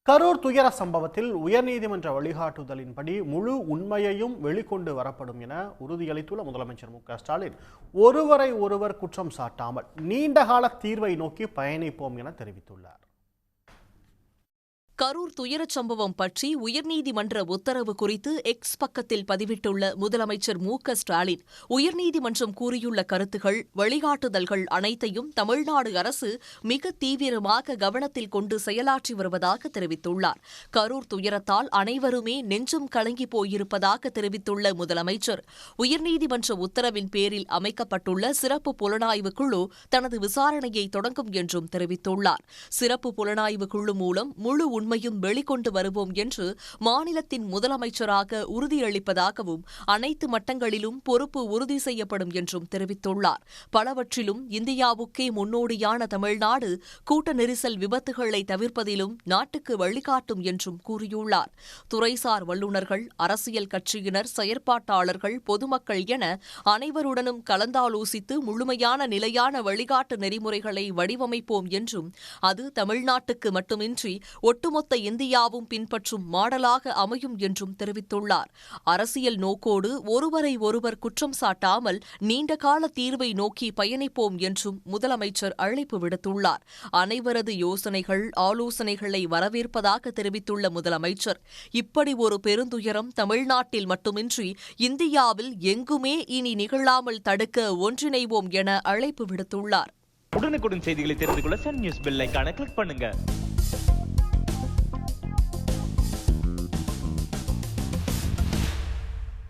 கரூர் துயர சம்பவத்தில் உயர்நீதிமன்ற வழிகாட்டுதலின்படி முழு உண்மையையும் வெளிக்கொண்டு வரப்படும் என உறுதியளித்துள்ள முதலமைச்சர் மு.க.ஸ்டாலின் ஒருவரை ஒருவர் குற்றம் சாட்டாமல் நீண்டகால தீர்வை நோக்கி பயணிப்போம் என தெரிவித்துள்ளார். கரூர் துயரச் சம்பவம் பற்றி உயர்நீதிமன்ற உத்தரவு குறித்து எக்ஸ் பக்கத்தில் பதிவிட்டுள்ள முதலமைச்சர் மு.க.ஸ்டாலின், உயர்நீதிமன்றம் கூறியுள்ள கருத்துகள், வழிகாட்டுதல்கள் அனைத்தையும் தமிழ்நாடு அரசு மிக தீவிரமாக கவனத்தில் கொண்டு செயலாற்றி வருவதாக தெரிவித்துள்ளார். கரூர் துயரத்தால் அனைவருமே நெஞ்சம் கலங்கி போயிருப்பதாக தெரிவித்துள்ள முதலமைச்சர், உயர்நீதிமன்ற உத்தரவின் பேரில் அமைக்கப்பட்டுள்ள சிறப்பு புலனாய்வு குழு தனது விசாரணையை தொடங்கும் என்றும் தெரிவித்துள்ளார். சிறப்பு புலனாய்வு குழு மூலம் முழு உண்மையும் வெளிக்கொண்டு வருவோம் என்று மாநிலத்தின் முதலமைச்சராக உறுதியளிப்பதாகவும் அனைத்து மட்டங்களிலும் பொறுப்பு உறுதி செய்யப்படும் என்றும் தெரிவித்துள்ளார். பலவற்றிலும் இந்தியாவுக்கே முன்னோடியான தமிழ்நாடு கூட்ட நெரிசல் விபத்துகளை தவிர்ப்பதிலும் நாட்டுக்கு வழிகாட்டும் என்றும் கூறியுள்ளார். துறைசார் வல்லுநர்கள், அரசியல் கட்சியினர், செயற்பாட்டாளர்கள், பொதுமக்கள் என அனைவருடனும் கலந்தாலோசித்து முழுமையான நிலையான வழிகாட்டு நெறிமுறைகளை வடிவமைப்போம் என்றும் அது தமிழ்நாட்டுக்கு மட்டுமின்றி ஒட்டுமொத்த இந்தியாவும் பின்பற்றும் மாடலாக அமையும் என்றும் தெரிவித்துள்ளார். அரசியல் நோக்கோடு ஒருவரை ஒருவர் குற்றம் சாட்டாமல் நீண்டகால தீர்வை நோக்கி பயணிப்போம் என்றும் முதலமைச்சர் அழைப்பு விடுத்துள்ளார். அனைவரது யோசனைகள், ஆலோசனைகளை வரவேற்பதாக தெரிவித்துள்ள முதலமைச்சர், இப்படி ஒரு பெருந்துயரம் தமிழ்நாட்டில் மட்டுமின்றி இந்தியாவில் எங்குமே இனி நிகழாமல் தடுக்க ஒன்றிணைவோம் என அழைப்பு விடுத்துள்ளார். உடனுக்குடன் செய்திகளை தெரிந்து கொள்ள சன் நியூஸ் பெல் ஐகானை கிளிக் பண்ணுங்க.